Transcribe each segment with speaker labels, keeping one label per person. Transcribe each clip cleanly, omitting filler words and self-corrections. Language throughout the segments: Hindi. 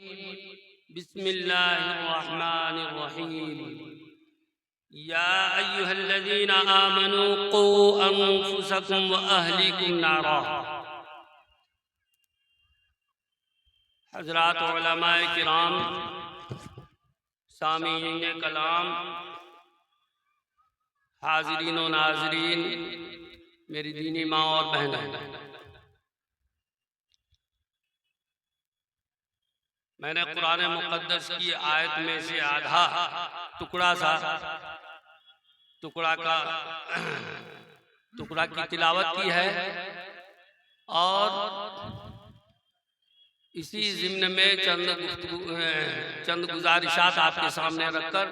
Speaker 1: बिस्मिल्लाहिर्रहमानिर्रहीम। या अय्युहल्लज़ीना आमनू क़ू अंफुसकुम व अहलीकुम नारा। हज़रात उलमाए किराम, सामीईन कलाम, हाज़रीन व नाज़रीन, मेरी दीनी माँ और बहनें, मैंने कुरान मुक़द्दस की आयत में से आधा टुकड़ा की तिलावत की है और इसी ज़िम्न में चंद गुजारिशात आपके सामने रखकर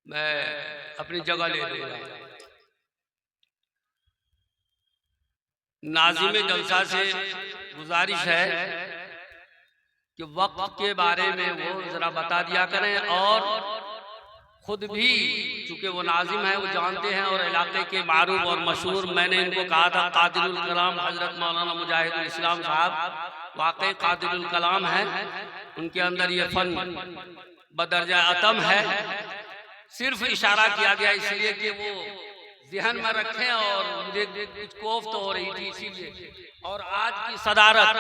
Speaker 1: मैं अपनी जगह ले लूँगा। नाज़िम जलसा से गुजारिश है कि वक्त के बारे में वो जरा बता दिया करें और खुद भी, चूंकि वो नाजिम है, वो जानते हैं और इलाके के मारूफ और मशहूर, मैंने इनको कहा था कादिरुल कलाम हजरत मौलाना मुजाहिदुल इस्लाम साहब वाकई कादिरुल कलाम है, उनके अंदर ये फन बदर्जा अतम है। सिर्फ इशारा किया गया इसलिए कि वो ज़हन में रखें और मुझे कुछ कोफ्त हो रही थी इसीलिए। और आज की सदारत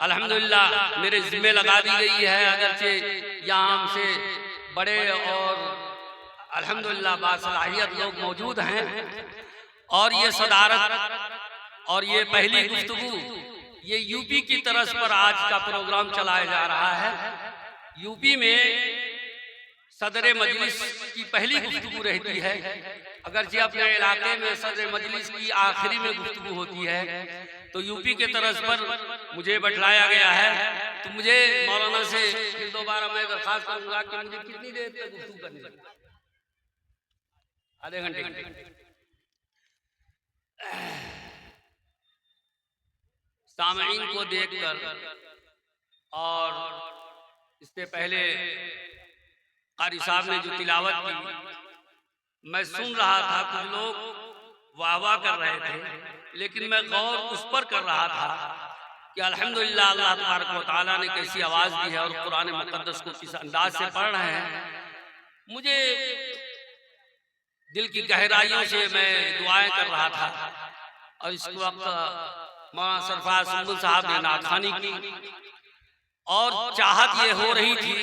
Speaker 1: अल्हम्दुलिल्लाह मेरे ज़िम्मे लगा दी गई है, अगरचे यहाँ हमसे बड़े और अल्हम्दुलिल्लाह बासलाहियत लोग मौजूद हैं। और ये सदारत और ये पहली गुफ्तगू ये यूपी की तरफ पर आज का प्रोग्राम चलाया जा रहा है। यूपी में सदर मजलिस की पहली गुफ्तगू रहती है, अगरचे अपने इलाके में सदर मजलिस की आखिरी में गुफ्तगू होती है। तो यूपी के तरफ पर मुझे बैठाया गया है, तो मुझे मौलाना से फिर दोबारा मैं दरखास्त करूंगा कि मुझे कितनी देर तक गुफ्तगू करनी है? आधे घंटे। सामईन को देखकर और इससे पहले कारी साहब ने जो तिलावत की, मैं सुन रहा था, कुछ लोग वाह वाह कर रहे थे, लेकिन मैं गौर उस पर कर रहा था कि अल्हम्दुलिल्लाह अल्लाह तबारक व तआला ने कैसी आवाज़ दी है और कुरान मुक़द्दस को किस अंदाज से पढ़ रहे हैं। मुझे दिल की गहराइयों से मैं दुआएं कर रहा था और इस वक्त मौलाना सरफराज सुंबुल साहब ने नाथखानी की और चाहत ये हो रही थी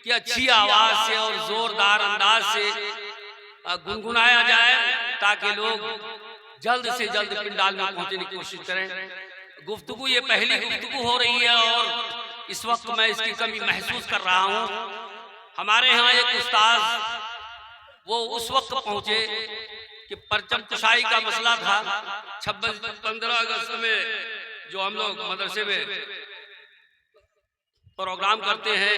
Speaker 1: कि अच्छी आवाज़ से और ज़ोरदार अंदाज से गुनगुनाया जाए ताकि लोग जल्द से जल्द पिंडाल में पहुंचने की कोशिश करें। गुफ्तगू ये पहली गुफ्तगू हो रही है और इस वक्त मैं इसकी कमी महसूस कर रहा हूँ। हमारे यहाँ एक उस्ताद वो उस वक्त पहुंचे कि परचम कुशाई का मसला था। 15 अगस्त में जो हम लोग मदरसे में प्रोग्राम करते हैं,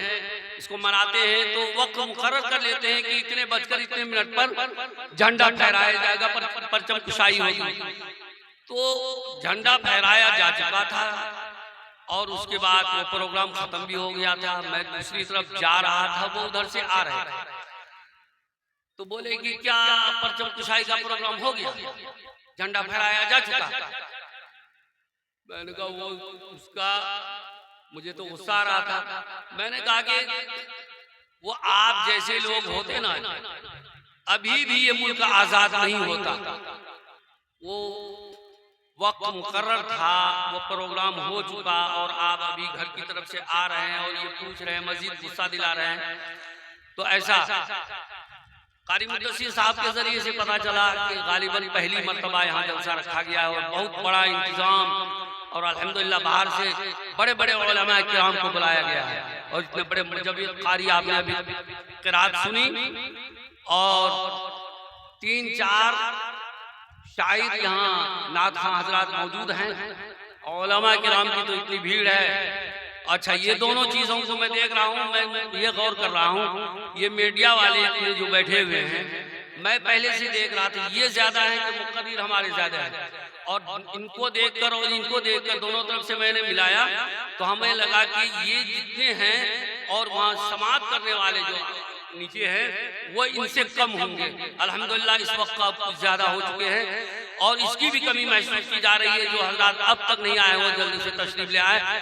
Speaker 1: इसको मनाते हैं, तो वक्त मुकर्रर कर लेते हैं कि इतने बजकर इतने मिनट पर झंडा फहराया जाएगा, पर परचम कुशाई होगी। तो झंडा फहराया जा चुका था और उसके बाद वो प्रोग्राम खत्म भी हो गया था। मैं दूसरी तरफ जा रहा था, वो उधर से आ रहे थे, तो बोले कि क्या परचम कुशाई का प्रोग्राम हो गया, झंडा फहराया जा चुका? मैंने कहा वो उसका मुझे तो गुस्सा आ रहा था। मैंने कहा कि वो आप जैसे लोग होते ना, अभी भी ये मुल्क आजाद नहीं होता। वो वक्त मुकर्रर था, वो प्रोग्राम हो चुका और आप अभी घर की तरफ से आ रहे हैं और ये पूछ रहे हैं, मजीद गुस्सा दिला रहे हैं। तो ऐसा कारी मुद्दसीर साहब के जरिए से पता चला कि गालिबन पहली मर्तबा यहाँ जलसा रखा गया है और बहुत बड़ा इंतजाम और अल्हम्दुलिल्लाह बाहर से बड़े बड़े उलमा किराम को बुलाया गया है। और इतने बड़े मुजव्विद कारी आपने अभी क़िरात सुनी और 3-4 शायर यहाँ नात खां हजरात मौजूद हैं। उलमा किराम की तो इतनी भीड़ है। अच्छा, ये दोनों चीज़ों को मैं देख रहा हूँ, मैं ये गौर कर रहा हूँ, ये मीडिया वाले अपने जो बैठे हुए हैं, मैं पहले से देख रहा था ये ज़्यादा है कि मुक़र्रिर हमारे ज़्यादा है। और इनको देखकर और इनको देखकर दोनों तरफ से मैंने मिलाया तो हमें लगा कि ये जितने हैं और वहाँ समाअत करने वाले जो नीचे हैं वो इनसे कम होंगे। अल्हम्दुलिल्लाह इस वक्त अब कुछ ज़्यादा हो चुके हैं और इसकी भी कमी महसूस की जा रही है। जो हज़रात अब तक नहीं आए वो जल्दी से तशरीफ ले आए।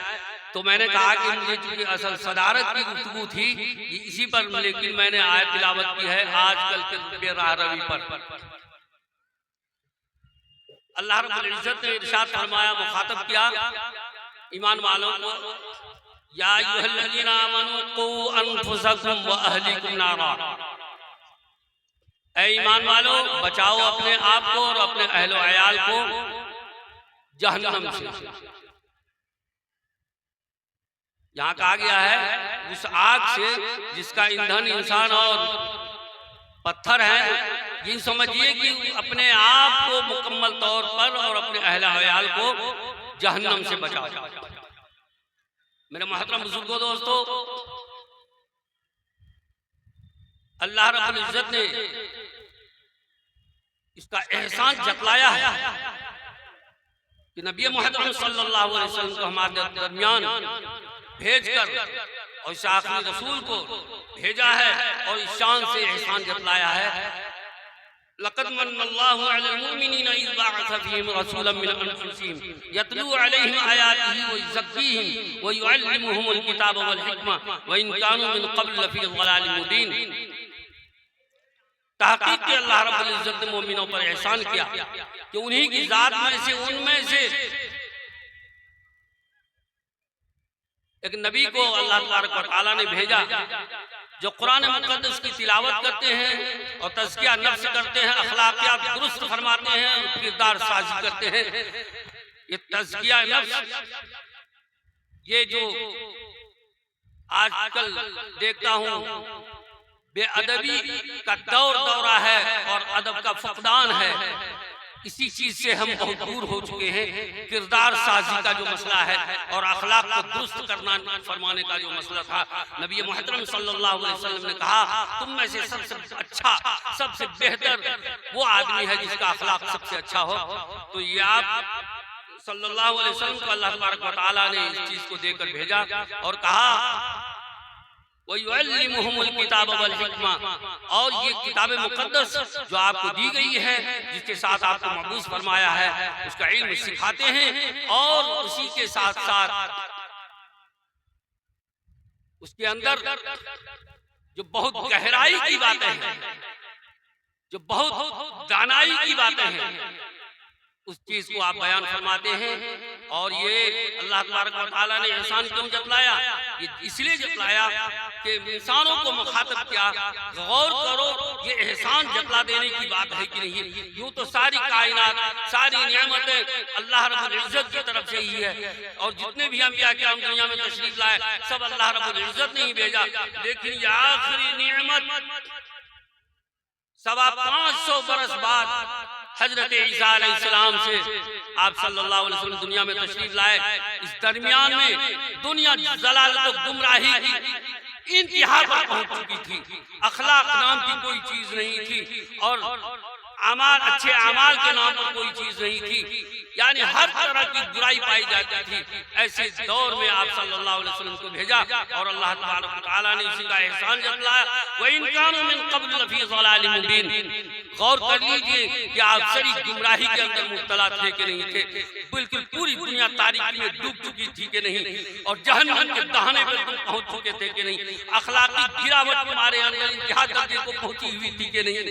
Speaker 1: तो तो मैंने कहा कि मुझे चूंकि असल सदारत की गुफ्तगू थी इसी पर, लेकिन मैंने आयत तिलावत की है आजकल के बेराहरवी पर। अल्लाह रब्बुल इज्जत ने इरशाद फरमाया, मुखातब किया ईमान वालों को, या अय्युहल्लज़ीना आमनू क़ू अनफुसकुम व अहलीकुम नारा, ऐ ईमान वालों बचाओ अपने आप को और अपने अहलो अयाल को जहन्नम से। यहाँ कहा गया है उस आग से जिसका ईंधन इंसान और पत्थर है। ये समझिए कि अपने आप को मुकम्मल तौर पर और अपने अहले अयाल को जहन्नम से बचाओ। मेरे मोहतरम बुजुर्गों, दोस्तों, अल्लाह रब्बुल इज्जत ने इसका एहसान जतलाया है कि नबी मोहम्मद सल्लल्लाहु अलैहि वसल्लम को हमारे दरमियान भेजकर और इस आखिरी रसूल को भेजा है और इस शान से एहसान जतलाया है। लक़द मन्नल्लाहु अलल मुमिनीना इज़ बअस फ़ीहिम रसूलन मिन अनफुसिहिम यतलू अलैहिम आयातिही व युज़क्कीहिम व युअल्लिमुहुमुल किताब वल हिकमा व इन कानू मिन क़ब्ल लफ़ी ज़लालिम मुबीन। तहक़ीक़ के अल्लाह रब्बुल इज़्ज़त ने मोमिनों पर एहसान किया कि उन्हीं की ज़ात में से, उनमें से एक नबी को अल्लाह तबारक व तआला ने भेजा जो कुरान मुक़द्दस की तिलावत करते हैं और तज़किया नफ्स करते हैं, अखलाकियात दुरुस्त फरमाते हैं और किरदार साजी करते हैं। ये तज़किया नफ्स, ये जो आजकल देखता हूँ बेअदबी का दौरा है और अदब का फुक़दान है, इसी चीज से हम बहुत दूर हो चुके हैं। किरदार साजी का जो मसला है और अखलाक को दुरुस्त करना फरमाने का जो मसला था, नबी मोहतरम सल्लल्लाहु अलैहि वसल्लम ने कहा तुम में से सबसे अच्छा, सबसे बेहतर वो आदमी है जिसका अखलाक सबसे अच्छा हो। तो ये आप सल्लल्लाहु अलैहि वसल्लम को अल्लाह तबारक व तआला ने इस चीज को देकर भेजा और कहा वयुअल्लिमुहुमुल किताब वल हिकमा, और ये किताब मुक़द्दस जो आपको दी गई है, जिसके साथ आपको मबूस फरमाया है, उसका इल्म सिखाते हैं और उसी के साथ साथ उसके अंदर जो बहुत गहराई की बातें हैं, जो बहुत दानाई की बातें हैं, उस चीज को आप बयान फरमाते हैं। और ये अल्लाह तबारक व तआला ने एहसान क्यों जतलाया? ये इसलिए जतलाया कि इंसानों को मुखातब किया, गौर करो ये एहसान जतला देने की बात है कि नहीं। यूं तो सारी कायनात, सारी नियामतें अल्लाह रब्बुल इज्जत की तरफ से ही है और जितने भी अंबिया किराम दुनिया में तशरीफ लाए सब अल्लाह रब्बुल इज्जत ने ही भेजा। लेकिन ये आखिरी नियामत 525 बरस बाद हजरत ईसा अलैहिस्सलाम से आप सल्लल्लाहु अलैहि वसल्लम दुनिया में तशरीफ लाए। इस दरमियान में दुनिया जलालत और गुमराही की इंतहा पर पहुंच चुकी थी। अखलाक नाम की कोई चीज नहीं थी और अमाल, अच्छे अमाल के नाम पर कोई चीज नहीं थी, यानी हर तरह की बुराई पाई जाती थी। ऐसे दौर में आप सल्लल्लाहु अलैहि वसल्लम को भेजा और अल्लाह तबारक व तआला ने इसी का एहसान जतलाया, व इन कानू मिन क़ब्ल लफ़ी ज़लालिम मुबीन। गौर कर लीजिए कि आप सरी गुमराही के अंदर मुब्तला थे कि नहीं थे, बिल्कुल पूरी दुनिया तारीकी में डूब चुकी थी कि नहीं, और जहन्नम के दहाने पर तुम पहुंच चुके थे कि नहीं, अखलाकी गिरावट तुम्हारे अंदर इंतहा दर्जे को पहुंची हुई थी कि नहीं।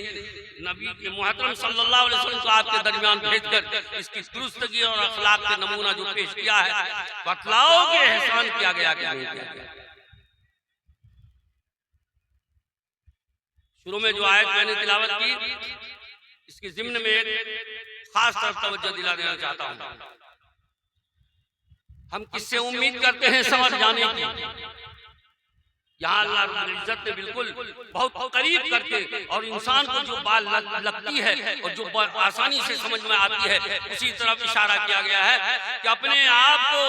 Speaker 1: नबी के मोहतरम सल्लल्लाहु अलैहि वसल्लम को आपके दरमियान भेजकर इसकी दुरुस्तगी और अखलाक के नमूना जो पेश किया है, बतलाओ कि एहसान किया गया कि नहीं किया गया। शुरू में जो आयत मैंने तिलावत की, इसकी ज़िम्न में एक खास तरफ तवज्जो दिला देना चाहता हूँ। हम किससे उम्मीद करते हैं समझ जाने की? यहाँ अल्लाह रब्बुल इज्जत ने बिल्कुल बहुत करीब करके और इंसान को जो बात लगती है और जो आसानी से समझ में आती है उसी तरफ इशारा किया गया है कि अपने आप को,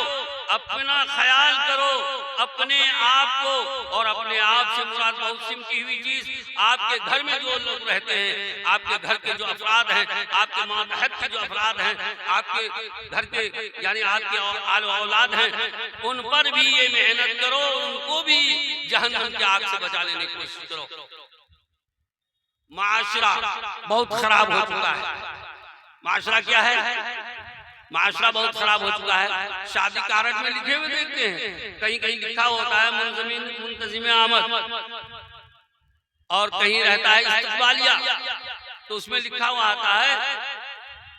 Speaker 1: अपना ख्याल करो, अपने आप को, और अपने आप से मुराद बहुत सिमटी हुई चीज, आपके घर में जो लोग रहते हैं, आपके घर के जो अफराद हैं, आपके मातहत के जो अफराद हैं, आपके घर के यानी आपके आलो औलाद हैं, उन पर भी ये मेहनत करो, उनको भी जहन्नम की आग से बचा लेने की कोशिश करो। माशरा बहुत खराब हो चुका है। माशरा क्या है? माशरा बहुत खराब हो चुका है। शादी कारड में लिखे हुए देखते हैं, कहीं कहीं लिखा होता है मुंतजिम आमद और कहीं रहता है इस्तकबालिया, तो उसमें लिखा हुआ आता है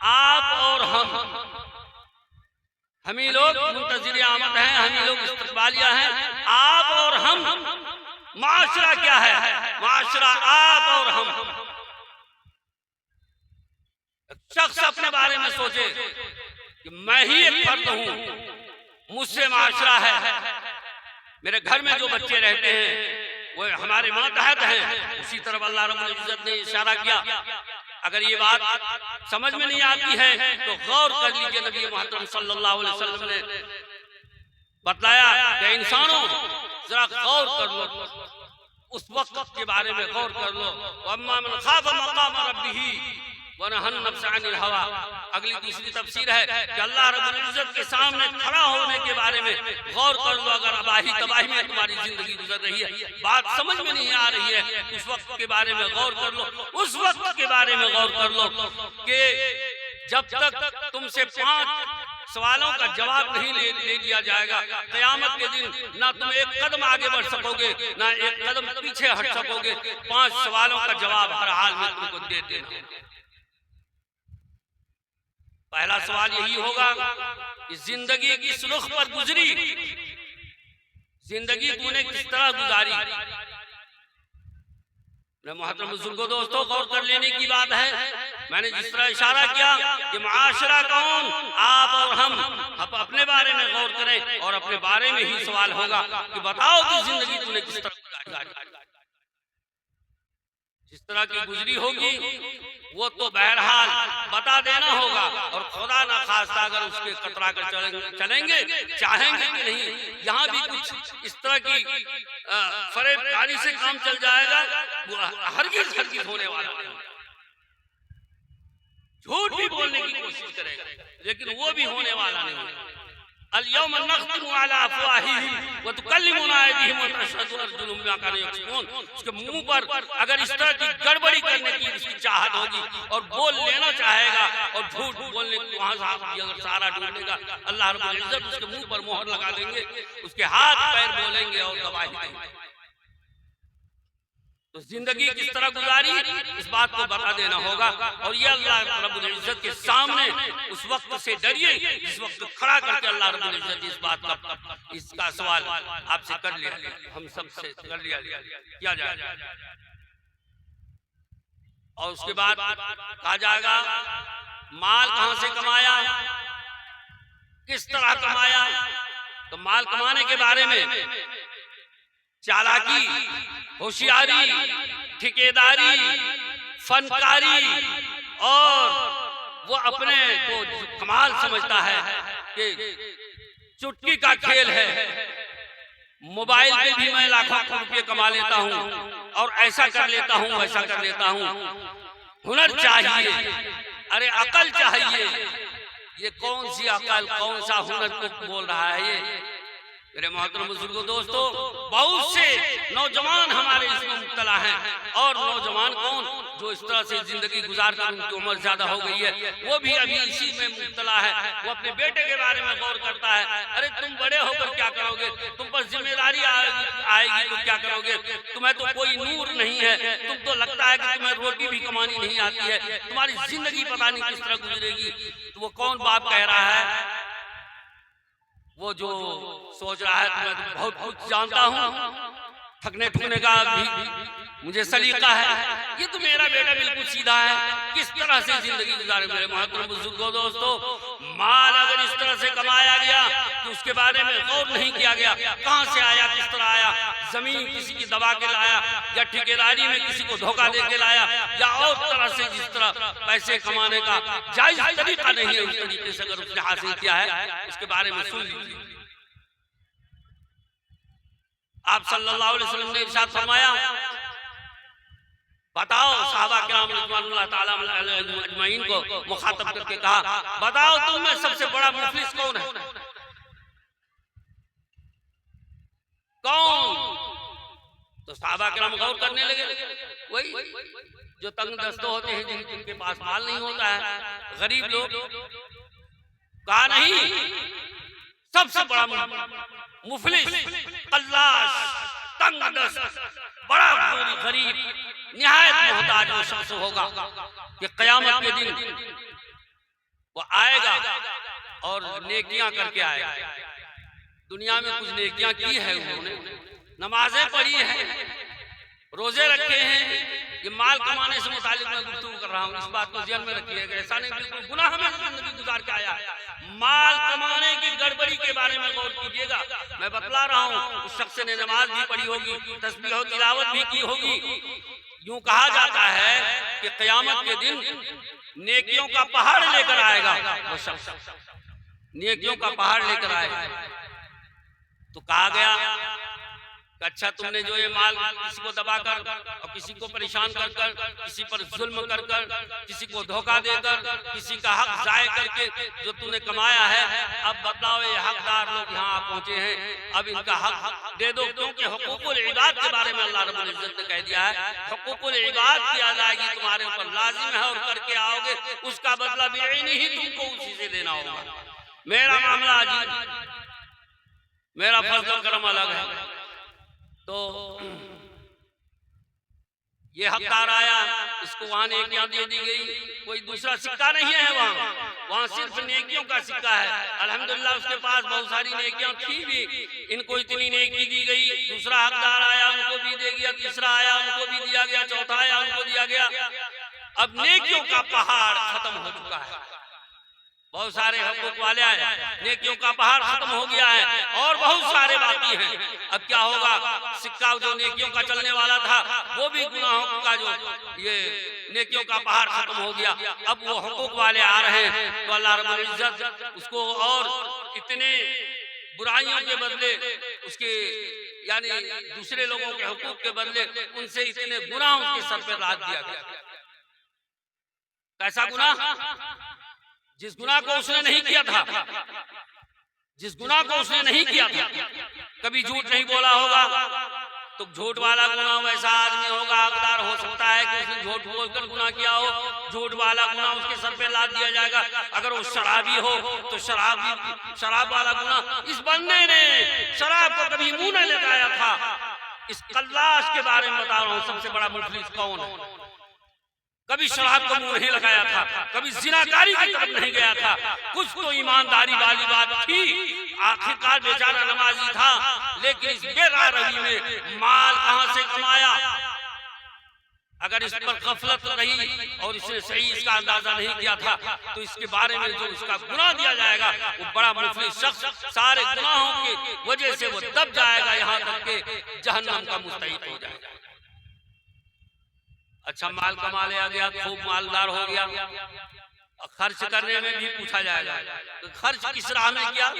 Speaker 1: आप और हम ही लोग मुंतजिर आमद हैं, हम ही लोग इस्तकबालिया हैं, आप और हम। माशरा क्या है? माशरा आप और हम। शख्स अपने बारे में सोचे कि मैं ही एक फर्द हूं, मुझसे माशरा है, मेरे घर में जो बच्चे रहते हैं वो हमारे मातहत हैं। उसी तरफ अल्लाह रब्बुल इज्जत ने इशारा किया। अगर ये बात समझ में नहीं आती है तो गौर कर लीजिए, नबी मुहम्मद सल्लल्लाहु अलैहि वसल्लम ने बतलाया कि इंसानों जरा गौर कर लो, उस वक्त के बारे में गौर कर लो। अम्मा मन खाफ मकाम रब्बिही व नहा नफ्स अनिल हवा। अगली दूसरी तफसीर है कि अल्लाह रब्बुल इज्जत के सामने खड़ा होने के बारे में गौर कर लो। अगर अबाही तबाही में तुम्हारी जिंदगी गुजर रही है, बात समझ में नहीं आ रही है, उस वक्त के बारे में गौर कर लो। उस वक्त के बारे में गौर कर लो कि जब तक तुमसे 5 सवालों का जवाब नहीं ले लिया जाएगा, क़यामत के दिन ना तुम एक कदम आगे बढ़ सकोगे, ना एक कदम पीछे हट सकोगे। 5 सवालों का जवाब हर हाल में तुमको दे देना। पहला सवाल यही होगा कि जिंदगी किस रुख पर गुजरी, जिंदगी तूने किस तरह गुजारी। मोहतरम बुजुर्गों, दोस्तों, गौर कर लेने की बात है। मैंने जिस तरह इशारा किया कि माशरा कौन, आप और हम अपने बारे में गौर करें और अपने बारे में ही सवाल होगा कि बताओ कि जिंदगी तूने किस तरह गुजारी। जिस तरह की गुजरी होगी वो तो बहरहाल बता देना होगा, और खुदा ना खास्ता अगर उसके कतरा कर चलेंगे, चाहेंगे कि नहीं, यहाँ भी कुछ इस तरह की फरेबकारी से काम चल जाएगा, हरगिज़ होने वाला नहीं। झूठ भी बोलने की कोशिश करेगा लेकिन वो भी होने वाला नहीं। अल-यौम नख्तिमु अला अफ़वाहिहिम व तुकल्लिमुना अयदीहिम व तशहदु अर्जुलुहुम बिमा कानू यक्सिबून। उसके मुंह पर अगर इस तरह की गड़बड़ी करने की उसकी चाहत होगी और बोल लेना चाहेगा और झूठ बोलने की वहां से अगर सहारा ढूंढेगा, अल्लाह रब्बुल इज्जत उसके मुंह पर मोहर लगा देंगे, उसके हाथ पैर बोलेंगे और गवाही देंगे। तो जिंदगी किस तरह गुजारी इस बात को बता देना होगा, और ये अल्लाह रब्बुल इज्जत के सामने उस वक्त से डरिए जिस वक्त खड़ा करके अल्लाह रब्बुल इज्जत इस बात का इसका सवाल आपसे कर लिया, हम सब से कर लिया किया जाएगा। और उसके बाद कहा जाएगा माल कहां से कमाया, किस तरह कमाया। तो माल कमाने के बारे में चालाकी, होशियारी, ठेकेदारी, फनकारी, और वो अपने को कमाल समझता है कि चुटकी का खेल है, मोबाइल पे भी मैं लाखों रुपये कमा लेता हूँ और ऐसा कर लेता हूँ वैसा कर लेता हूँ। हुनर चाहिए, अरे अकल चाहिए। ये कौन सी अकल, कौन सा हुनर को बोल रहा है ये? मेरे मोहतरम बुजुर्गों, दोस्तों, बहुत से नौजवान हमारे इसमें मुब्तला हैं, और नौजवान कौन जो इस तरह से जिंदगी गुजार कर उनकी उम्र ज्यादा हो गई है, वो भी अभी इसी में मुब्तला है। वो अपने बेटे के बारे में गौर करता है, अरे तुम बड़े होकर क्या करोगे, तुम पर जिम्मेदारी आएगी तो क्या करोगे, तुम्हें तो कोई नूर नहीं है, तुम तो लगता है कि तुम्हें रोटी भी कमानी नहीं आती है, तुम्हारी जिंदगी पता नहीं किस तरह गुजरेगी। तो वो कौन बाप कह रहा है? वो जो सोच रहा है मैं तो बहुत कुछ जानता हूँ, थकने ठुकने का भी मुझे सलीका है, ये तो मेरा बेटा बिल्कुल सीधा है, किस तरह से जिंदगी गुजारे। मेरे महतरम बुजुर्गों, दोस्तों, माल अगर इस तरह से कमाया गया तो उसके बारे में गौर नहीं किया गया, कहाँ से आया, किस तरह आया। जमीन किसी की दबा के लाया, या ठेकेदारी में किसी को धोखा दे के लाया, या और तरह से जिस तरह पैसे कमाने का जायज तरीका नहीं है, उस तरीके से अगर उसने हासिल किया है, उसके बारे में सुन लीजिए। आप सल्लल्लाहु अलैहि वसल्लम ने इरशाद फरमाया, बताओ, सहाबा किराम रिज़वानुल्लाह ताला अलैहिम अजमईन को मुखातब करके कहा, बताओ तुम में सबसे बड़ा मुफलिस कौन है? कौन? तो सहाबा किराम गौर करने लगे, वही जो तंग दस्त होते हैं, जिनके पास माल नहीं होता है, गरीब लोग। कहा नहीं, सबसे बड़ा मुफलिस, कल्लाश, तंगदस्त, बड़ा गरीब, निहायत मोहताज वो शख्स होगा कि क़यामत के दिन वो आएगा और नेकियां करके आएगा। दुनिया में कुछ नेकियां की है उन्होंने, नमाजें पढ़ी हैं, रोजे रखे हैं। ये माल कमाने से मुतालिक मैं गुफ्तगू कर रहा हूँ, इस बात को ध्यान में रखिएगा। ऐसा नहीं बिल्कुल गुनाह में जिंदगी गुजार के आया है। माल कमाने की गड़बड़ी के बारे में गौर कीजिएगा। मैं बतला रहा हूँ, उस शख्स ने नमाज भी पढ़ी होगी, तस्बीह और तिलावत भी की होगी। यूं कहा जाता है कि क़यामत के दिन नेकियों का पहाड़ लेकर आएगा वो शख्स, नेकियों का पहाड़ लेकर आएगा। तो कहा गया कि अच्छा तुमने जो ये माल किसी को दबाकर और किसी को परेशान कर कर, किसी पर जुल्म कर कर, किसी को धोखा देकर, किसी का हक जाय करके जो तूने कमाया है, अब बताओ ये हकदार लोग यहाँ पहुंचे हैं, अब इनका हक दे दो। क्योंकि हुकूकुल इबाद के बारे में अल्लाह रब्बुल इज्जत ने कह दिया है, हुकूकुल इबाद की अदायगी तुम्हारे ऊपर लाजिम है और करके आओगे, उसका बदला बेईनी ही तुमको उसी से देना होगा। मेरा मामला अजीब, मेरा फजल करम अलग है। तो ये हकदार आया, इसको वहां नेकियां दे दी गई, कोई दूसरा सिक्का नहीं है वहां सिर्फ नेकियों का सिक्का है। अल्हम्दुलिल्लाह उसके पास बहुत सारी नेकियां थी भी, इनको इतनी नेकी दी गई। दूसरा हकदार आया, उनको भी दे गया, तीसरा आया, उनको भी दिया गया, चौथा आया, उनको दिया गया। अब नेकियों का पहाड़ खत्म हो चुका है, बहुत सारे हकूक वाले आए, नेकियों का पहाड़ खत्म हो गया है और बहुत सारे बाकी हैं। अब क्या होगा, सिक्का जो नेकियों का चलने वाला था वो भी गुनाहों का जो ये नेकियों का पहाड़ खत्म हो गया। अब वो हकूक वाले आ रहे हैं, तो अल्लाह रब्बुल इज्जत उसको और इतने बुराइयों के बदले, उसके यानी दूसरे लोगों के हकूक के बदले उनसे इतने गुनाह उसके सर पर लाद दिया गया। कैसा गुनाह? जिस गुनाह को उसने नहीं किया था, जिस गुनाह को उसने नहीं किया था, कभी झूठ नहीं बोला होगा तो झूठ वाला गुनाह वैसा आदमी होगा, हकदार हो सकता है कि उसने झूठ बोलकर गुनाह किया हो, झूठ वाला गुनाह उसके सर पे लाद दिया जाएगा। अगर वो शराबी हो तो शराब वाला गुनाह। इस बंदे ने शराब को कभी मुंह नहीं लगाया था। इस कल्लाश के बारे में बता रहा हूँ, सबसे बड़ा मुफलिस कौन है। कभी शराब को मुंह नहीं लगाया था, कभी जिनाकारी की तरफ नहीं गया था, कुछ तो ईमानदारी वाली बात थी। आखिरकार बेचारा नमाजी था, लेकिन इस बेगारगी में माल कहां से कमाया। अगर इस पर गफलत रही और इसने सही इसका अंदाजा नहीं किया था तो इसके बारे में जो इसका गुनाह दिया जाएगा वो बड़ा मुफलिस शख्स सारे गुनाहों की वजह से वो दब जाएगा, यहाँ तक के जहन्नम का मुस्तहिक हो जाएगा। अच्छा माल कमा लिया गया, खूब मालदार हो गया, खर्च करने में भी पूछा जाएगा तो खर्च किस राह में किया।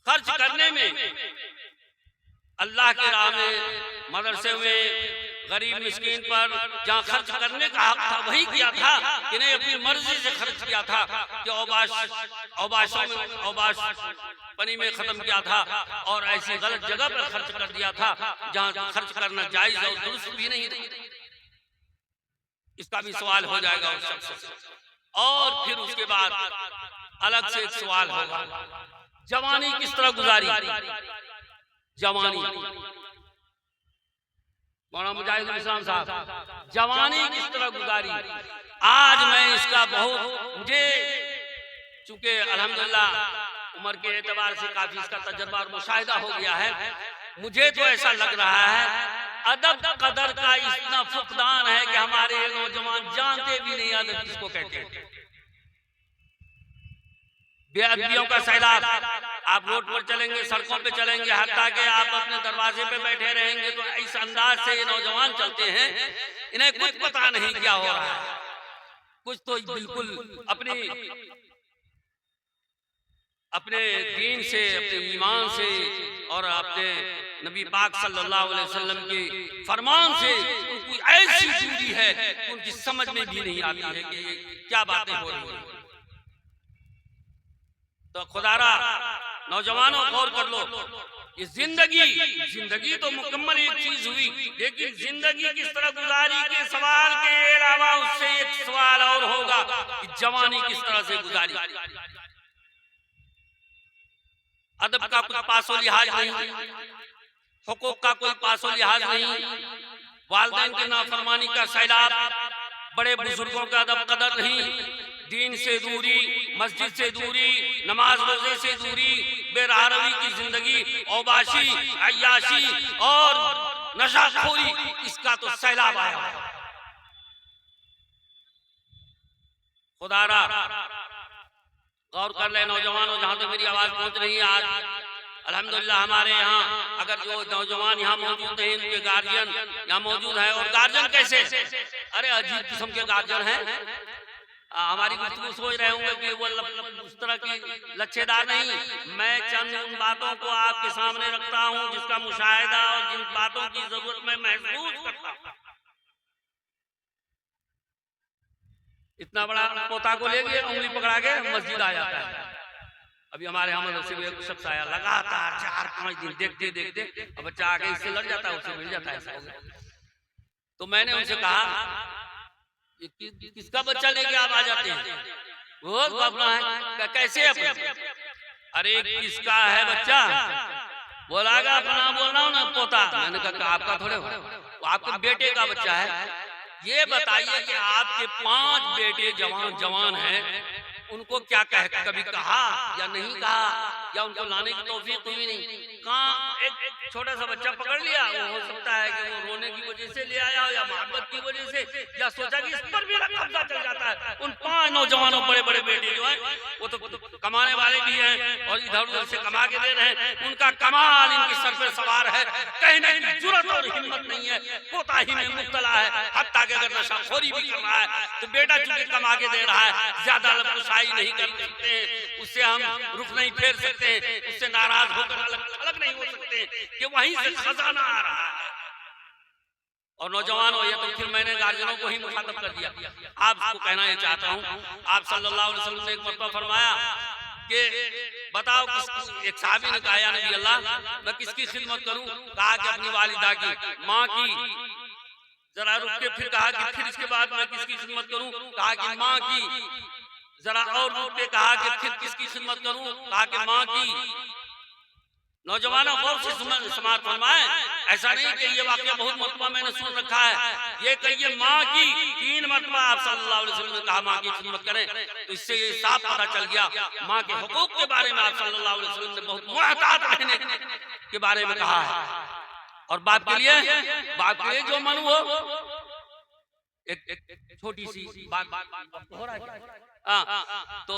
Speaker 1: खर्च करने में अल्लाह के राह में, मदरसे में, गरीब मिस्कीन पर जहाँ खर्च करने का हक था वही किया था कि नहीं अपनी मर्जी से खर्च किया था कि औबाश पनी में खत्म किया था और ऐसी गलत जगह पर खर्च कर दिया था जहाँ खर्च करना जायज और दुरुस्त भी नहीं थी। इसका भी सवाल हो जाएगा उस शख्स से। और फिर उसके बाद अलग से एक सवाल होगा, जवानी किस तरह गुजारी। जवानी मौलाना मुजाहिद इस्लाम साहब, जवानी किस तरह गुजारी। आज मैं इसका बहुत, मुझे चूंकि अल्हम्दुलिल्लाह उम्र के एतबार से काफी इसका तजर्बा और मुशाहिदा हो गया है, मुझे तो ऐसा लग रहा है अदब कदर का इतना फुकदान है कि हमारे नौजवान जानते भी नहीं अदब किसको कहते हैं। बेअदबियों का सैलाब, आप रोड पर चलेंगे, सड़कों पे चलेंगे, हत्ता के आप अपने दरवाजे पे बैठे रहेंगे तो इस अंदाज से ये नौजवान चलते हैं, इन्हें कुछ पता नहीं क्या हो रहा है। कुछ तो बिल्कुल अपने दीन से, अपने ईमान से और अपने नबी पाक सल्लल्लाहु अलैहि वसल्लम के फरमान से उनकी ऐसी दूरी है उनकी समझ में भी नहीं आती है कि ये क्या बातें हो रही हैं। तो खुदारा नौजवानों गौर कर लो, ये जिंदगी तो मुकम्मल एक चीज हुई, लेकिन जिंदगी किस तरह गुजारी के सवाल के अलावा उससे एक सवाल और होगा कि जवानी किस तरह से गुजारी। अदब का कुछ पासो लिहाज नहीं, हुकूक का कोई पासो लिहाज नहीं, वालिदैन के नाफरमानी का सैलाब, बड़े बुजुर्गों का अदब कदर नहीं, दीन से दूरी, मस्जिद से दूरी, नमाज रोजे से दूरी, बेरहरवी की जिंदगी, औबाशी, अय्याशी और नशाखोरी, इसका तो सैलाब आया है। खुदारा गौर कर ले नौजवानों, जहां तक मेरी आवाज पहुंच रही है। आज अल्हम्दुलिल्लाह हमारे यहाँ अगर जो नौजवान यहाँ मौजूद हैं, इनके गार्जियन यहाँ मौजूद है। और गार्जियन कैसे, अरे अजीब किस्म के गार्जियन हैं। हमारी गुफ्तगू सोच रहे होंगे कि वो उस तरह की लच्छेदार नहीं। मैं चंद उन बातों को आपके सामने रखता हूँ जिसका मुशाहिदा और जिन बातों की जरूरत मैं महसूस करता हूँ। इतना बड़ा पोता को ले गए, उंगली पकड़ा के मस्जिद आ जाता है। अभी हमारे यहाँ मदरसे में एक शख्स आया, लगातार 4-5 दिन देखते देखते अब बच्चा आगे इससे लड़ जाता है, उससे मिल जाता है। तो मैंने उनसे कहा किसका बच्चा लेके आप आ जाते हैं? वो अपना है। कैसे अपना? अरे किसका है बच्चा? बोलागा अपना बोल रहा हूँ ना, पोता। मैंने कहा आपका थोड़े हो, आपके बेटे का बच्चा है। ये बताइए कि आपके 5 बेटे जवान हैं, उनको क्या कभी कहा या नहीं कहा, या उनको लाने की तौफीक हुई नहीं? कहाँ एक छोटा सा बच्चा पकड़ लिया, वो हो सकता है कि वो रोने की वजह से ले आया या मोहब्बत की वजह से, या सोचा कि इस पर भी कब्जा चल जाता है। उन 5 नौजवानों बड़े बड़े बेटे जो हैं वो तो कमाने वाले भी हैं और इधर उधर से कमा के दे रहे हैं। उनका कमाल इनके सर पे सवार है, कहने की जुर्रत और हिम्मत नहीं है, कोताही में मुब्तला है। हत्ता के अगर नशाखोरी भी कर रहा है तो बेटा चूंकि कमा के दे रहा है, ज्यादा लबकुशाई नहीं कर सकते हैं, उससे हम रुख नहीं फेर सकते हैं, उससे नाराज होकर अलग नहीं हो सकते कि वहीं से खजाना आ रहा है। और नौजवानों, ये तो फिर मैंने गार्जियनों को ही मुखातब कर दिया। आपको कहना ये चाहता हूँ, आप सल्लल्लाहु अलैहि वसल्लम ने एक मरतबा फरमाया कि बताओ एक सहाबी ने कहा, या नबी अल्लाह मैं किसकी खिदमत करूं? कहा कि अपनी वालिदा की, माँ की। जरा रुक के फिर कहा कि फिर इसके बाद मैं किसकी खिदमत करूं? कहा कि माँ की। जरा और रुक के कहा कि फिर किसकी खिदमत करूं? कहा कि माँ की। नौजवानों गौर से समाज फरमाए, ऐसा नहीं कि ये वाकया बहुत मरतबा मैंने सुन रखा है, ये कहिए माँ की 3 मरतबा आप सल्लल्लाहु अलैहि वसल्लम ने कहा माँ की खिदमत करें। तो इससे ये साफ पता चल गया माँ के हुकूक के बारे में आप सल्लल्लाहु अलैहि वसल्लम ने बहुत मुहतात रहने के बारे में कहा है। और बाप के लिए जो मन हो, एक छोटी सी बात हो रहा है। तो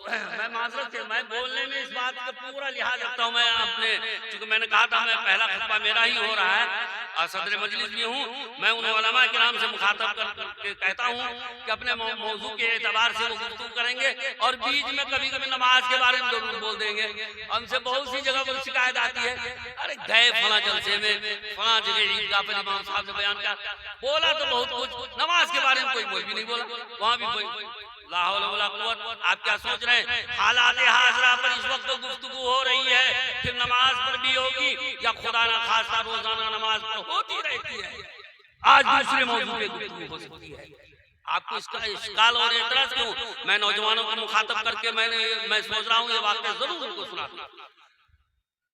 Speaker 1: मैं माजरत से मैं बोलने में इस बात का पूरा लिहाज रखता हूँ। मैं अपने, क्योंकि मैंने कहा था मैं पहला खुतबा मेरा ही हो रहा है और सदर मजलिस भी हूँ। मैं उन उलमा के नाम से मुखातब करके कहता हूँ कि अपने मौजू के एतबार से वो गुफ्तगू करेंगे और बीच में कभी कभी नमाज के बारे में जरूर बोल देंगे। हमसे बहुत सी जगह पर शिकायत आती है, अरे गए फला जलसे में, फला जगह ईदगाह पर इमाम साहब ने बयान किया, बोला तो बहुत कुछ, नमाज के बारे में कोई बोल भी नहीं बोला, वहाँ भी कोई ला हौला वला कुव्वत। आप क्या सोच रहे हैं हालात हाजरा पर इस वक्त तो गुफ्तगू हो रही है, फिर नमाज पर भी होगी या खुदा ना खासा रोजाना नमाज पर होती रहती है, आज दूसरे मौजू पे गुफ्तगू हो सकती है। आपको इसका इश्काल और एतराज क्यों? मैं नौजवानों को मुखातब करके मैं सोच रहा हूँ ये वाक़या जरूर उनको सुना।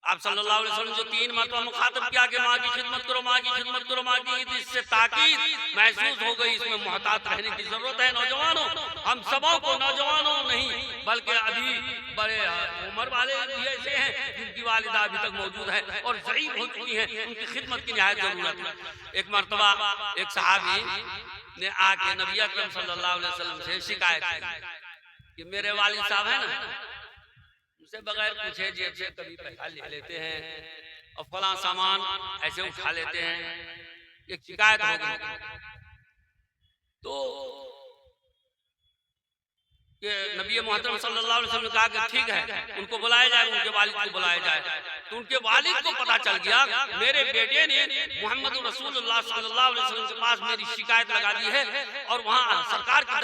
Speaker 1: आप सल्लल्लाहु अलैहि वसल्लम जो 3 मरतबा मुखातब किया कि माँ की खिदमत करो, माँ की खिदमत करो, माँ की, इससे ताकीद महसूस हो गई, इसमें मुहतात रहने की जरूरत है। नौजवानों, हम सबों को, नौजवानों नहीं बल्कि अभी बड़े उम्र वाले भी ऐसे हैं जिनकी वालिदा अभी तक मौजूद है और ज़ईफ़ हो चुकी हैं, उनकी खिदमत की निहायत जरूरत है। एक मरतबा एक सहाबी ने आके नबी अकरम सल्लल्लाहु अलैहि वसल्लम से शिकायत की कि मेरे वालिद साहब है ना, से बगैर पूछे जेब से कभी पैसा ले लेते हैं और फला सामान ऐसे उठा लेते हैं, एक शिकायत हो गई। तो ये नबी मोहतरम सल्लल्लाहु अलैहि वसल्लम ने कहा कि ठीक है, उनको बुलाया जाए, उनके वालिद को बुलाया जाए। तो उनके वालिद को पता चल गया मेरे बेटे ने मोहम्मद रसूलुल्लाह सल्लल्लाहु अलैहि वसल्लम के पास मेरी शिकायत लगा दी है और वहाँ सरकार की